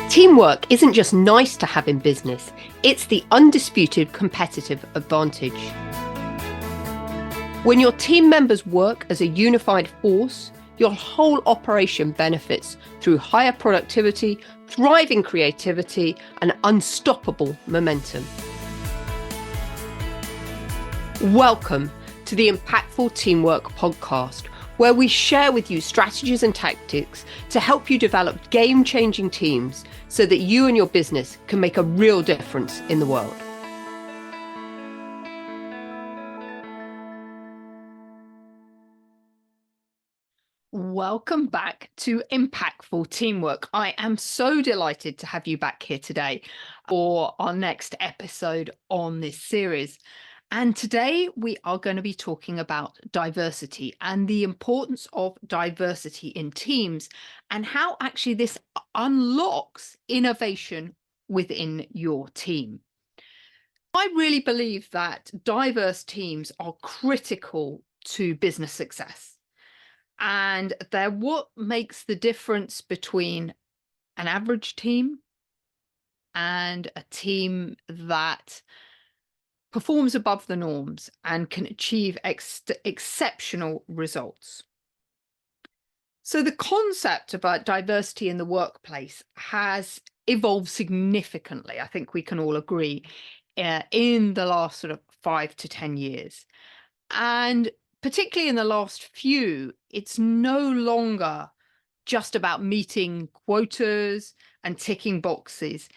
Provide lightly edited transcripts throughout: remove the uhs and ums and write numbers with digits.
Teamwork isn't just nice to have in business, it's the undisputed competitive advantage. When your team members work as a unified force, your whole operation benefits through higher productivity, thriving creativity, and unstoppable momentum. Welcome to the Impactful Teamwork Podcast, where we share with you strategies and tactics to help you develop game-changing teams so that you and your business can make a real difference in the world. Welcome back to Impactful Teamwork. I am so delighted to have you back here today for our next episode on this series. And today we are going to be talking about diversity and the importance of diversity in teams and how actually this unlocks innovation within your team. I really believe that diverse teams are critical to business success. And they're what makes the difference between an average team and a team that performs above the norms and can achieve exceptional results. So the concept about diversity in the workplace has evolved significantly, I think we can all agree, in the last sort of 5 to 10 years. And particularly in the last few, it's no longer just about meeting quotas and ticking boxes.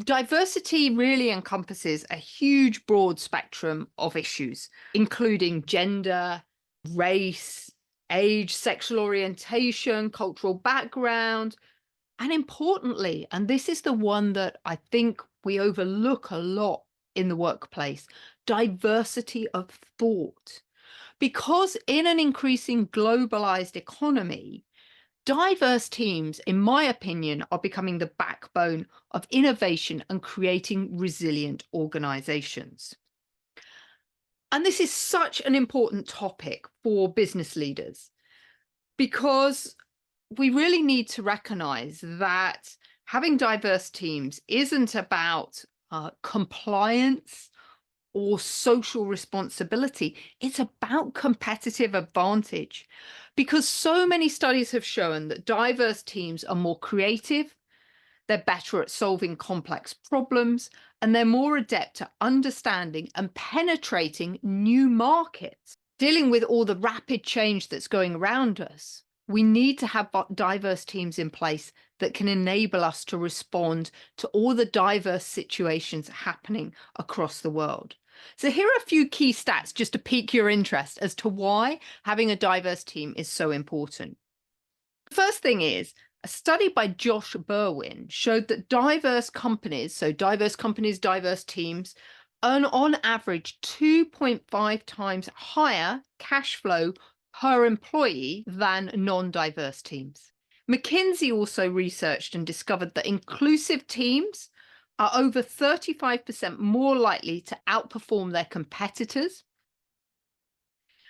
Diversity really encompasses a huge broad spectrum of issues, including gender, race, age, sexual orientation, cultural background, and importantly, and this is the one that I think we overlook a lot in the workplace, diversity of thought. Because in an increasing globalized economy, diverse teams, in my opinion, are becoming the backbone of innovation and creating resilient organizations. And this is such an important topic for business leaders because we really need to recognize that having diverse teams isn't about compliance or social responsibility. It's about competitive advantage because so many studies have shown that diverse teams are more creative, they're better at solving complex problems, and they're more adept at understanding and penetrating new markets. Dealing with all the rapid change that's going around us, we need to have diverse teams in place that can enable us to respond to all the diverse situations happening across the world. So here are a few key stats just to pique your interest as to why having a diverse team is so important. The first thing is a study by Josh Berwin showed that diverse companies, diverse teams, earn on average 2.5 times higher cash flow per employee than non-diverse teams. McKinsey also researched and discovered that inclusive teams are over 35% more likely to outperform their competitors.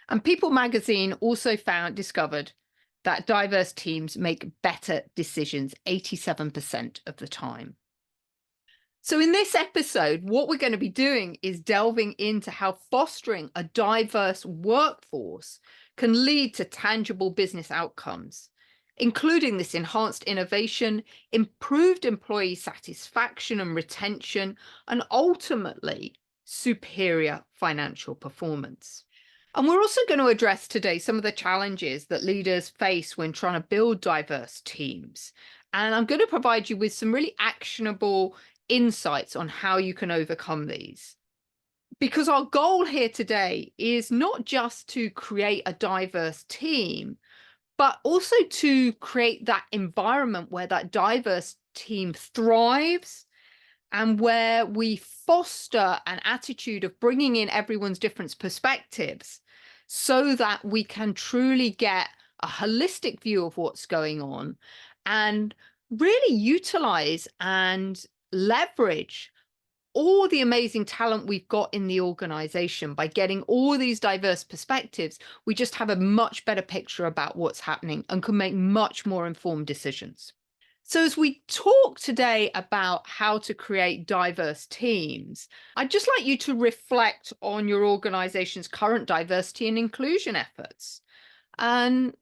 And People magazine also discovered that diverse teams make better decisions 87% of the time. So in this episode, what we're going to be doing is delving into how fostering a diverse workforce can lead to tangible business outcomes, including this enhanced innovation, improved employee satisfaction and retention, and ultimately superior financial performance. And we're also going to address today some of the challenges that leaders face when trying to build diverse teams. And I'm going to provide you with some really actionable insights on how you can overcome these. Because our goal here today is not just to create a diverse team, but also to create that environment where that diverse team thrives and where we foster an attitude of bringing in everyone's different perspectives so that we can truly get a holistic view of what's going on and really utilize and leverage all the amazing talent we've got in the organization. By getting all these diverse perspectives, we just have a much better picture about what's happening and can make much more informed decisions. So, as we talk today about how to create diverse teams, I'd just like you to reflect on your organization's current diversity and inclusion efforts and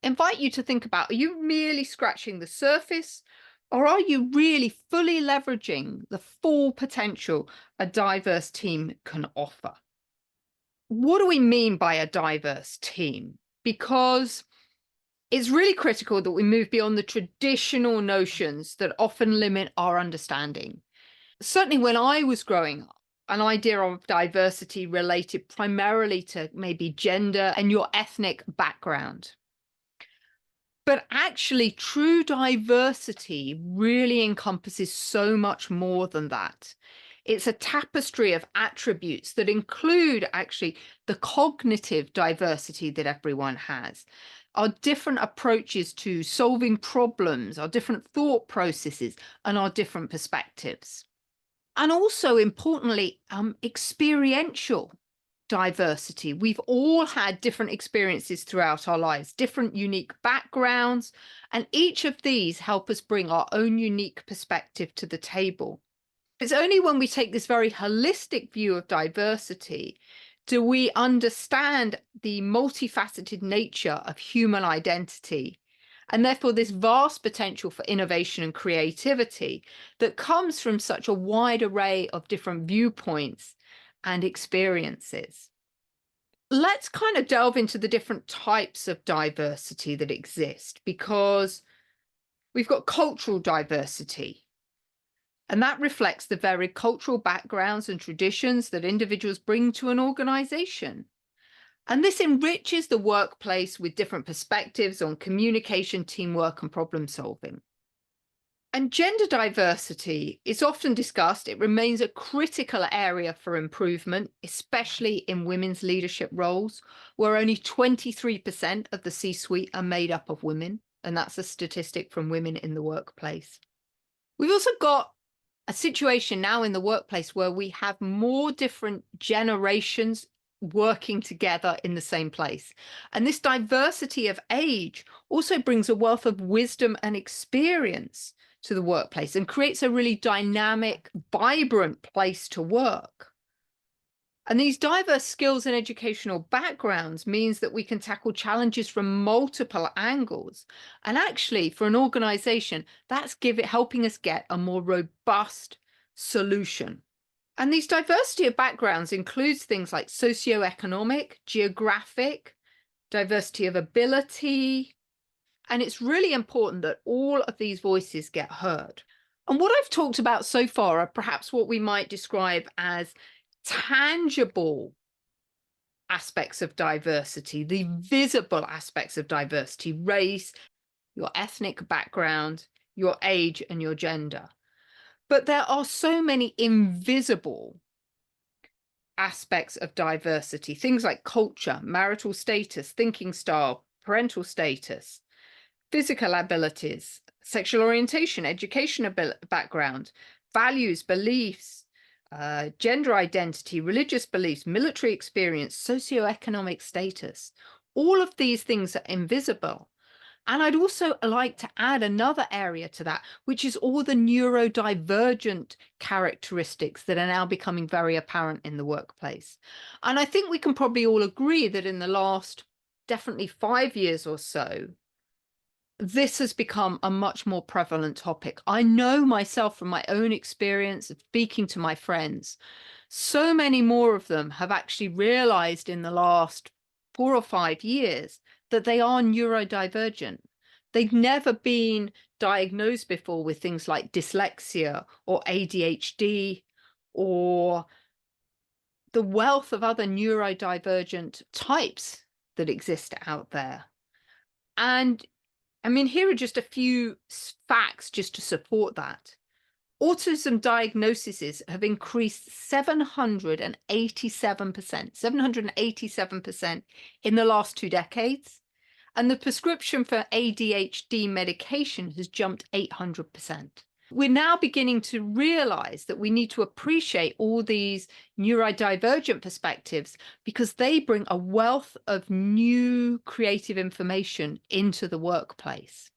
invite you to think about, are you merely scratching the surface, or are you really fully leveraging the full potential a diverse team can offer? What do we mean by a diverse team? Because it's really critical that we move beyond the traditional notions that often limit our understanding. Certainly, when I was growing up, an idea of diversity related primarily to maybe gender and your ethnic background. But actually, true diversity really encompasses so much more than that. It's a tapestry of attributes that include actually the cognitive diversity that everyone has, our different approaches to solving problems, our different thought processes, and our different perspectives. And also, importantly, experiential diversity. We've all had different experiences throughout our lives, different unique backgrounds, and each of these help us bring our own unique perspective to the table. It's only when we take this very holistic view of diversity do we understand the multifaceted nature of human identity, and therefore this vast potential for innovation and creativity that comes from such a wide array of different viewpoints and experiences. Let's kind of delve into the different types of diversity that exist, because we've got cultural diversity, and that reflects the varied cultural backgrounds and traditions that individuals bring to an organization. And this enriches the workplace with different perspectives on communication, teamwork, and problem solving. And gender diversity is often discussed. It remains a critical area for improvement, especially in women's leadership roles, where only 23% of the C-suite are made up of women. And that's a statistic from Women in the Workplace. We've also got a situation now in the workplace where we have more different generations working together in the same place. And this diversity of age also brings a wealth of wisdom and experience to the workplace and creates a really dynamic, vibrant place to work. And these diverse skills and educational backgrounds means that we can tackle challenges from multiple angles. And actually, for an organization, that's helping us get a more robust solution. And these diversity of backgrounds includes things like socioeconomic, geographic, diversity of ability. And it's really important that all of these voices get heard. And what I've talked about so far are perhaps what we might describe as tangible aspects of diversity, the visible aspects of diversity: race, your ethnic background, your age, and your gender. But there are so many invisible aspects of diversity, things like culture, marital status, thinking style, parental status, physical abilities, sexual orientation, education background, values, beliefs, gender identity, religious beliefs, military experience, socioeconomic status. All of these things are invisible. And I'd also like to add another area to that, which is all the neurodivergent characteristics that are now becoming very apparent in the workplace. And I think we can probably all agree that in the last definitely 5 years or so, this has become a much more prevalent topic. I know myself from my own experience of speaking to my friends, so many more of them have actually realized in the last 4 or 5 years that they are neurodivergent. They've never been diagnosed before with things like dyslexia or ADHD or the wealth of other neurodivergent types that exist out there. And I mean, here are just a few facts just to support that. Autism diagnoses have increased 787% in the last 2 decades. And the prescription for ADHD medication has jumped 800%. We're now beginning to realize that we need to appreciate all these neurodivergent perspectives because they bring a wealth of new creative information into the workplace.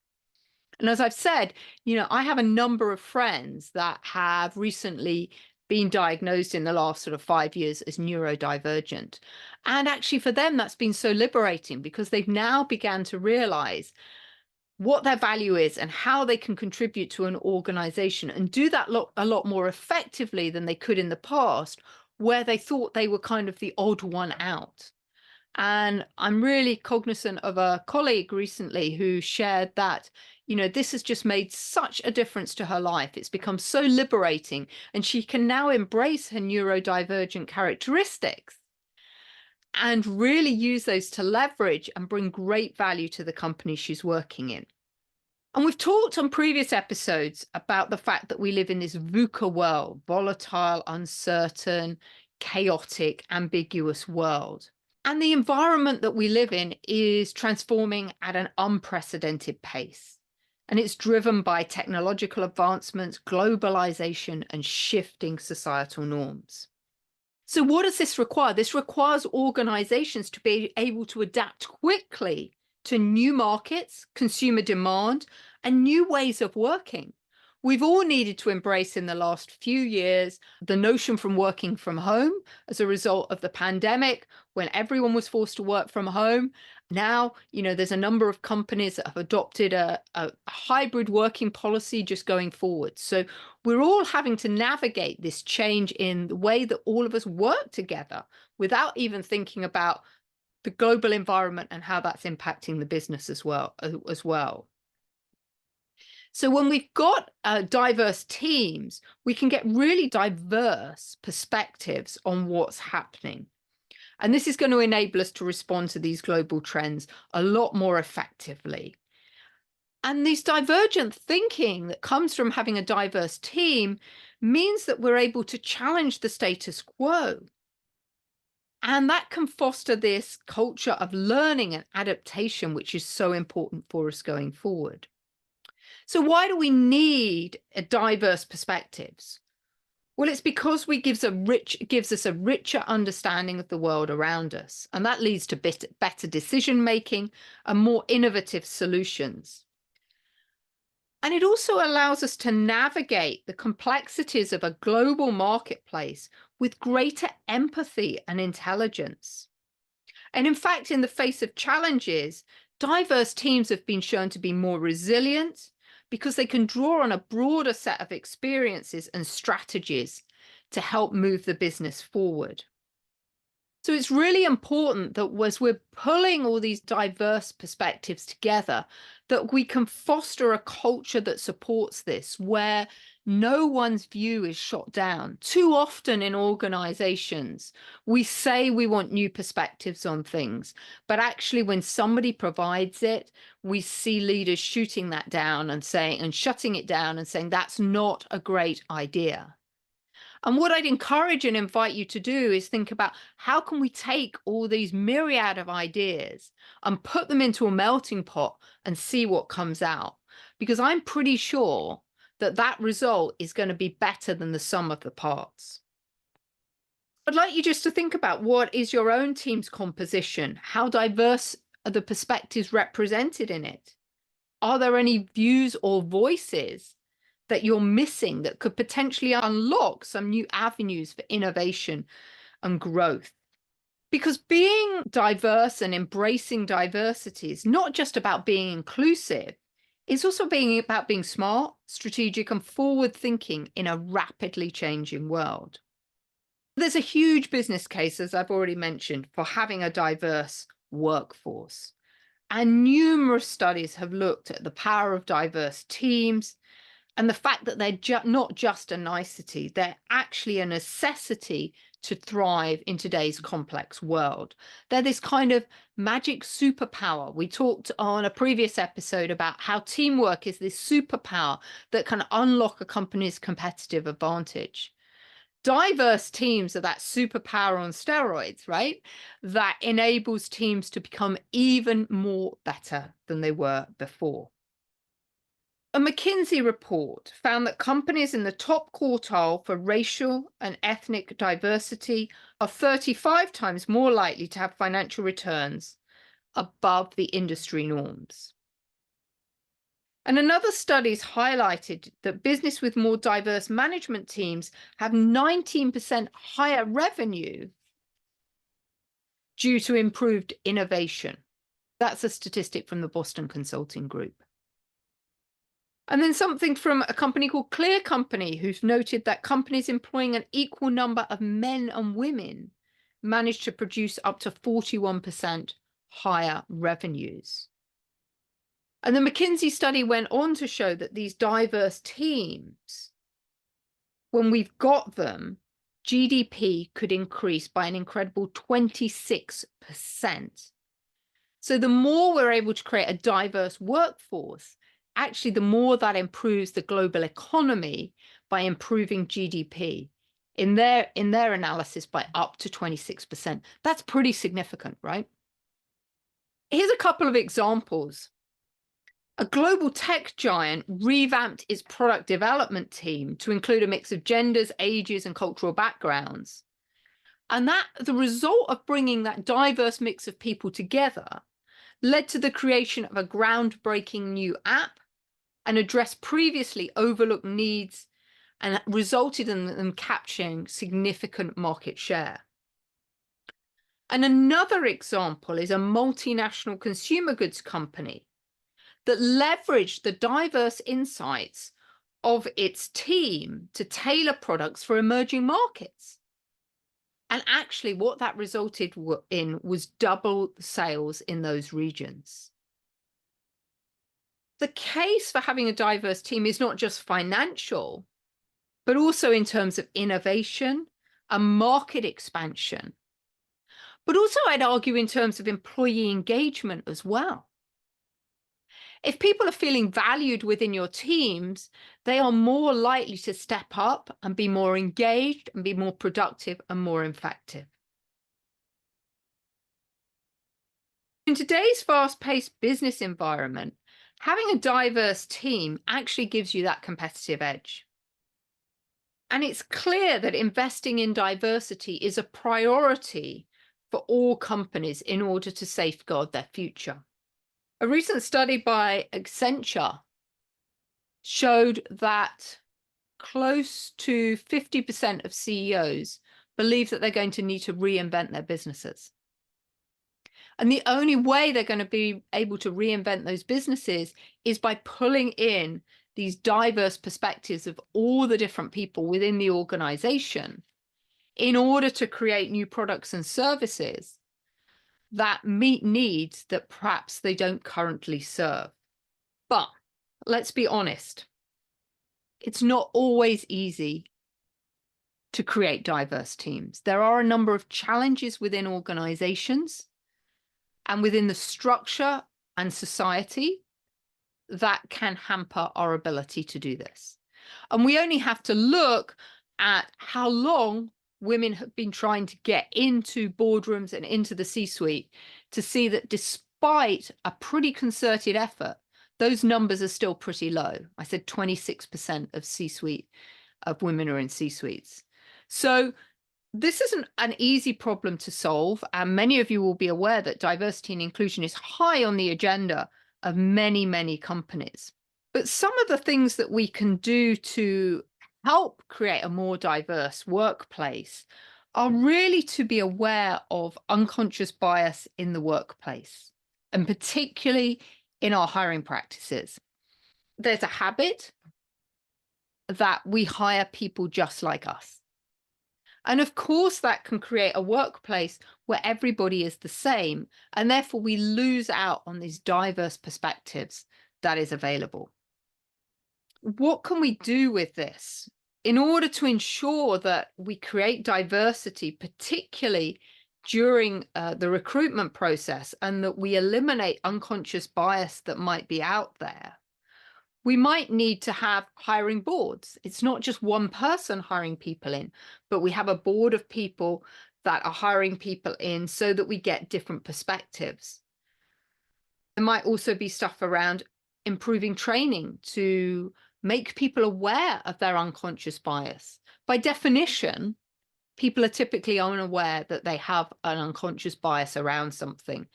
And as I've said, I have a number of friends that have recently been diagnosed in the last sort of 5 years as neurodivergent. And actually, for them, that's been so liberating because they've now began to realize what their value is and how they can contribute to an organization and do that a lot more effectively than they could in the past, where they thought they were kind of the odd one out. And I'm really cognizant of a colleague recently who shared that, this has just made such a difference to her life. It's become so liberating, and she can now embrace her neurodivergent characteristics and really use those to leverage and bring great value to the company she's working in. And we've talked on previous episodes about the fact that we live in this VUCA world, volatile, uncertain, chaotic, ambiguous world. And the environment that we live in is transforming at an unprecedented pace. And it's driven by technological advancements, globalization, and shifting societal norms. So what does this require? This requires organizations to be able to adapt quickly to new markets, consumer demand, and new ways of working. We've all needed to embrace in the last few years the notion from working from home as a result of the pandemic, when everyone was forced to work from home. Now, there's a number of companies that have adopted a hybrid working policy just going forward. So we're all having to navigate this change in the way that all of us work together without even thinking about the global environment and how that's impacting the business as well. So when we've got diverse teams, we can get really diverse perspectives on what's happening. And this is going to enable us to respond to these global trends a lot more effectively. And this divergent thinking that comes from having a diverse team means that we're able to challenge the status quo. And that can foster this culture of learning and adaptation, which is so important for us going forward. So why do we need diverse perspectives? Well, it's because it gives us a richer understanding of the world around us, and that leads to better decision making and more innovative solutions. And it also allows us to navigate the complexities of a global marketplace with greater empathy and intelligence. And in fact, in the face of challenges, diverse teams have been shown to be more resilient because they can draw on a broader set of experiences and strategies to help move the business forward. So it's really important that as we're pulling all these diverse perspectives together, that we can foster a culture that supports this, where no one's view is shot down. Too often in organizations, we say we want new perspectives on things, but actually when somebody provides it, we see leaders shooting that down and shutting it down and saying that's not a great idea. And what I'd encourage and invite you to do is think about how can we take all these myriad of ideas and put them into a melting pot and see what comes out? Because I'm pretty sure that that result is going to be better than the sum of the parts. I'd like you just to think about, what is your own team's composition? How diverse are the perspectives represented in it? Are there any views or voices that you're missing that could potentially unlock some new avenues for innovation and growth? Because being diverse and embracing diversity is not just about being inclusive, it's also about being smart, strategic, and forward-thinking in a rapidly changing world. There's a huge business case, as I've already mentioned, for having a diverse workforce. And numerous studies have looked at the power of diverse teams and the fact that they're not just a nicety, they're actually a necessity to thrive in today's complex world. They're this kind of magic superpower. We talked on a previous episode about how teamwork is this superpower that can unlock a company's competitive advantage. Diverse teams are that superpower on steroids, right? That enables teams to become even more better than they were before. A McKinsey report found that companies in the top quartile for racial and ethnic diversity are 35 times more likely to have financial returns above the industry norms. And another study's highlighted that business with more diverse management teams have 19% higher revenue due to improved innovation. That's a statistic from the Boston Consulting Group. And then something from a company called Clear Company, who's noted that companies employing an equal number of men and women managed to produce up to 41% higher revenues. And the McKinsey study went on to show that these diverse teams, when we've got them, GDP could increase by an incredible 26%. So the more we're able to create a diverse workforce, actually, the more that improves the global economy by improving GDP in their analysis by up to 26%. That's pretty significant, right? Here's a couple of examples. A global tech giant revamped its product development team to include a mix of genders, ages, and cultural backgrounds. And that the result of bringing that diverse mix of people together led to the creation of a groundbreaking new app and addressed previously overlooked needs and resulted in them capturing significant market share. And another example is a multinational consumer goods company that leveraged the diverse insights of its team to tailor products for emerging markets. And actually, what that resulted in was double sales in those regions. The case for having a diverse team is not just financial, but also in terms of innovation and market expansion. But also, I'd argue, in terms of employee engagement as well. If people are feeling valued within your teams, they are more likely to step up and be more engaged and be more productive and more effective. In today's fast-paced business environment, having a diverse team actually gives you that competitive edge. And it's clear that investing in diversity is a priority for all companies in order to safeguard their future. A recent study by Accenture showed that close to 50% of CEOs believe that they're going to need to reinvent their businesses. And the only way they're going to be able to reinvent those businesses is by pulling in these diverse perspectives of all the different people within the organization in order to create new products and services that meet needs that perhaps they don't currently serve. But let's be honest, it's not always easy to create diverse teams. There are a number of challenges within organizations and within the structure and society that can hamper our ability to do this. And we only have to look at how long women have been trying to get into boardrooms and into the C-suite to see that despite a pretty concerted effort, those numbers are still pretty low. I said 26% of C-suite of women are in C-suites. So this isn't an easy problem to solve. And many of you will be aware that diversity and inclusion is high on the agenda of many, many companies. But some of the things that we can do to help create a more diverse workplace are really to be aware of unconscious bias in the workplace, and particularly in our hiring practices. There's a habit that we hire people just like us. And of course, that can create a workplace where everybody is the same, and therefore we lose out on these diverse perspectives that is available. What can we do with this in order to ensure that we create diversity, particularly during the recruitment process, and that we eliminate unconscious bias that might be out there? We might need to have hiring boards. It's not just one person hiring people in, but we have a board of people that are hiring people in so that we get different perspectives. There might also be stuff around improving training to make people aware of their unconscious bias. By definition, people are typically unaware that they have an unconscious bias around something.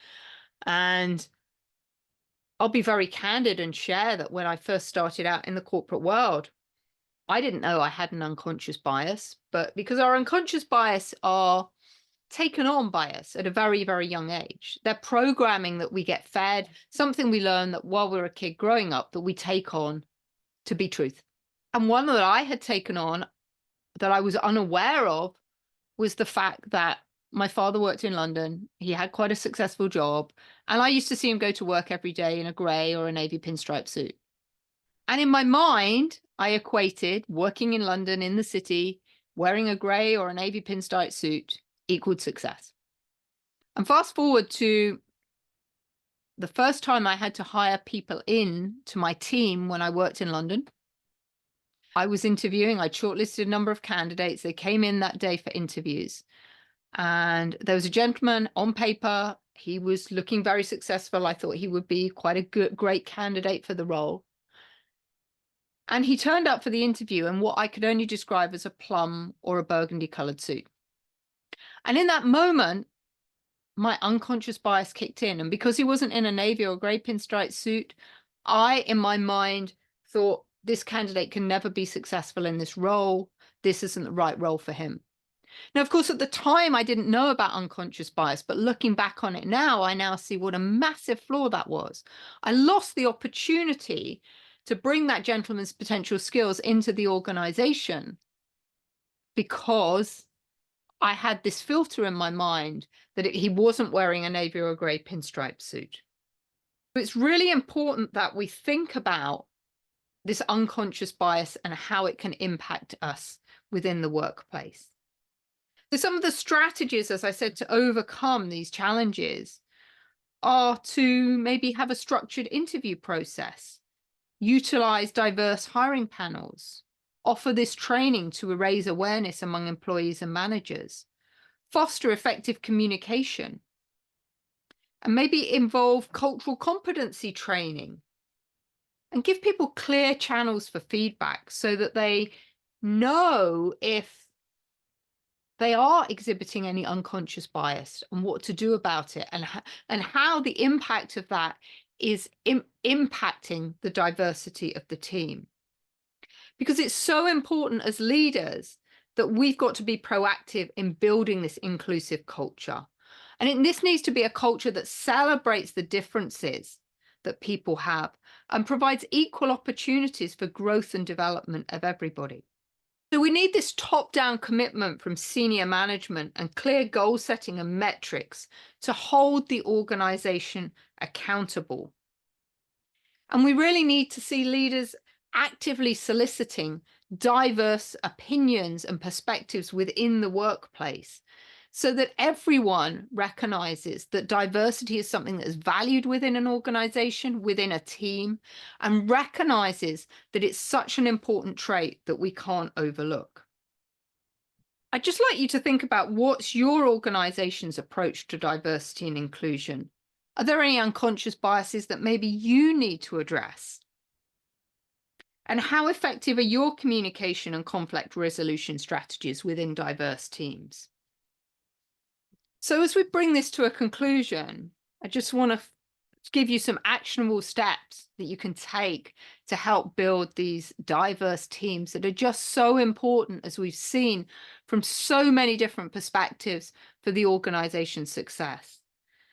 And I'll be very candid and share that when I first started out in the corporate world, I didn't know I had an unconscious bias, but because our unconscious bias are taken on by us at a very, very young age. They're programming that we get fed, something we learn that while we're a kid growing up that we take on to be truth. And one that I had taken on that I was unaware of was the fact that my father worked in London. He had quite a successful job. And I used to see him go to work every day in a grey or a navy pinstripe suit. And in my mind, I equated working in London in the city, wearing a grey or a navy pinstripe suit equaled success. And fast forward to the first time I had to hire people in to my team when I worked in London. I was interviewing, I shortlisted a number of candidates. They came in that day for interviews. And there was a gentleman on paper. He was looking very successful. I thought he would be quite a great candidate for the role. And he turned up for the interview in what I could only describe as a plum or a burgundy colored suit. And in that moment, my unconscious bias kicked in. And because he wasn't in a navy or grey pinstripe suit, I, in my mind, thought this candidate can never be successful in this role. This isn't the right role for him. Now, of course, at the time, I didn't know about unconscious bias, but looking back on it now, I now see what a massive flaw that was. I lost the opportunity to bring that gentleman's potential skills into the organization because I had this filter in my mind that he wasn't wearing a navy or a grey pinstripe suit. It's really important that we think about this unconscious bias and how it can impact us within the workplace. So some of the strategies, as I said, to overcome these challenges are to maybe have a structured interview process, utilize diverse hiring panels, offer this training to raise awareness among employees and managers, foster effective communication, and maybe involve cultural competency training, and give people clear channels for feedback so that they know if they are exhibiting any unconscious bias and what to do about it, and how the impact of that is impacting the diversity of the team. Because it's so important as leaders that we've got to be proactive in building this inclusive culture. And this needs to be a culture that celebrates the differences that people have and provides equal opportunities for growth and development of everybody. So we need this top-down commitment from senior management and clear goal setting and metrics to hold the organization accountable. And we really need to see leaders actively soliciting diverse opinions and perspectives within the workplace so that everyone recognizes that diversity is something that is valued within an organization, within a team, and recognizes that it's such an important trait that we can't overlook. I'd just like you to think about what's your organization's approach to diversity and inclusion. Are there any unconscious biases that maybe you need to address? And how effective are your communication and conflict resolution strategies within diverse teams? So as we bring this to a conclusion, I just want to give you some actionable steps that you can take to help build these diverse teams that are just so important, as we've seen from so many different perspectives, for the organization's success.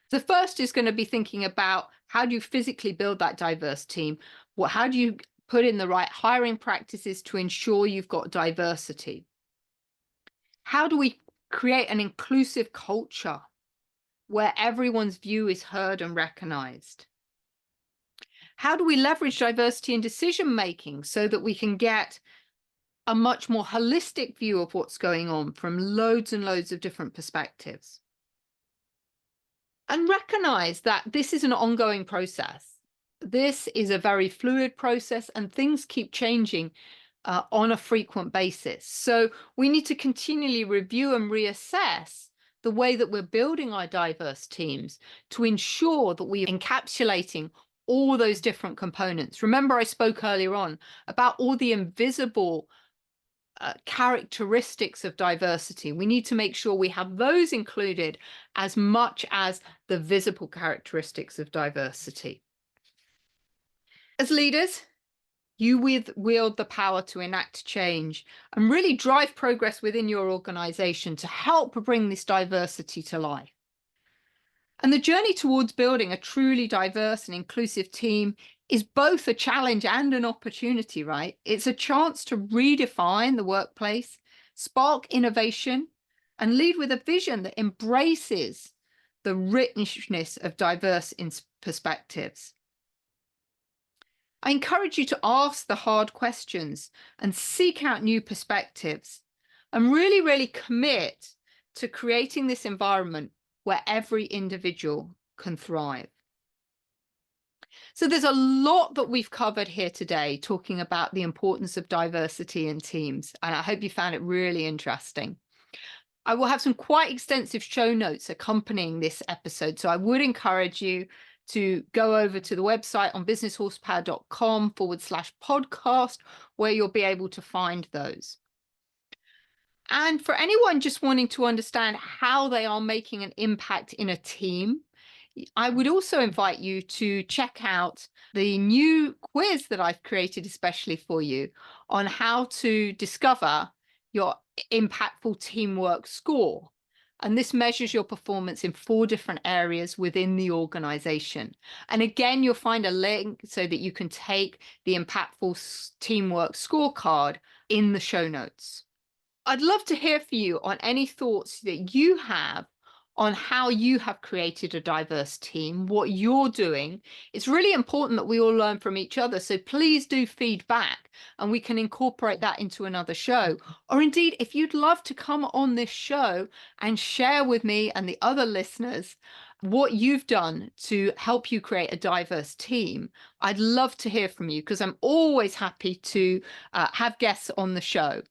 The first is going to be thinking about how do you physically build that diverse team? How do you put in the right hiring practices to ensure you've got diversity? How do we create an inclusive culture where everyone's view is heard and recognized? How do we leverage diversity in decision making so that we can get a much more holistic view of what's going on from loads and loads of different perspectives? And recognize that this is an ongoing process. This is a very fluid process and things keep changing on a frequent basis. So we need to continually review and reassess the way that we're building our diverse teams to ensure that we're encapsulating all those different components. Remember, I spoke earlier on about all the invisible characteristics of diversity. We need to make sure we have those included as much as the visible characteristics of diversity. As leaders, you wield the power to enact change and really drive progress within your organization to help bring this diversity to life. And the journey towards building a truly diverse and inclusive team is both a challenge and an opportunity, right? It's a chance to redefine the workplace, spark innovation, and lead with a vision that embraces the richness of diverse perspectives. I encourage you to ask the hard questions and seek out new perspectives and really commit to creating this environment where every individual can thrive. So there's a lot that we've covered here today, talking about the importance of diversity in teams, and I hope you found it really interesting. I will have some quite extensive show notes accompanying this episode, so I would encourage you to go over to the website on businesshorsepower.com/podcast, where you'll be able to find those. And for anyone just wanting to understand how they are making an impact in a team, I would also invite you to check out the new quiz that I've created especially for you on how to discover your impactful teamwork score. And this measures your performance in 4 different areas within the organization. And again, you'll find a link so that you can take the impactful teamwork scorecard in the show notes. I'd love to hear from you on any thoughts that you have on how you have created a diverse team, what you're doing. It's really important that we all learn from each other. So please do feedback and we can incorporate that into another show. Or indeed, if you'd love to come on this show and share with me and the other listeners what you've done to help you create a diverse team, I'd love to hear from you, because I'm always happy to have guests on the show.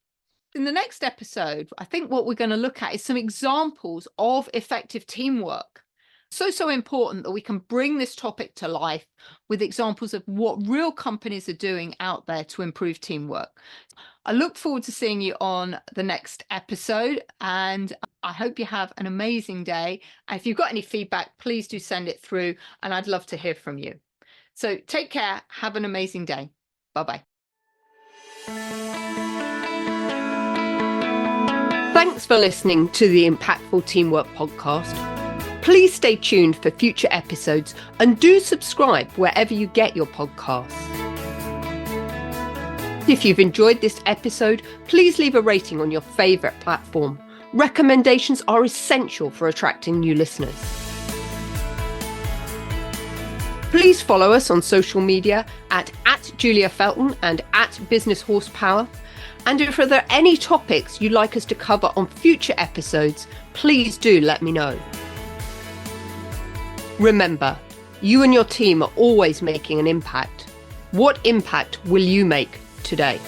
In the next episode, I think what we're going to look at is some examples of effective teamwork. So important that we can bring this topic to life with examples of what real companies are doing out there to improve teamwork. I look forward to seeing you on the next episode, and I hope you have an amazing day. And if you've got any feedback, please do send it through, and I'd love to hear from you. So take care. Have an amazing day. Bye-bye. Thanks for listening to the Impactful Teamwork Podcast. Please stay tuned for future episodes and do subscribe wherever you get your podcasts. If you've enjoyed this episode, please leave a rating on your favourite platform. Recommendations are essential for attracting new listeners. Please follow us on social media at Julia Felton and at Business Horsepower. And if there are any topics you'd like us to cover on future episodes, please do let me know. Remember, you and your team are always making an impact. What impact will you make today?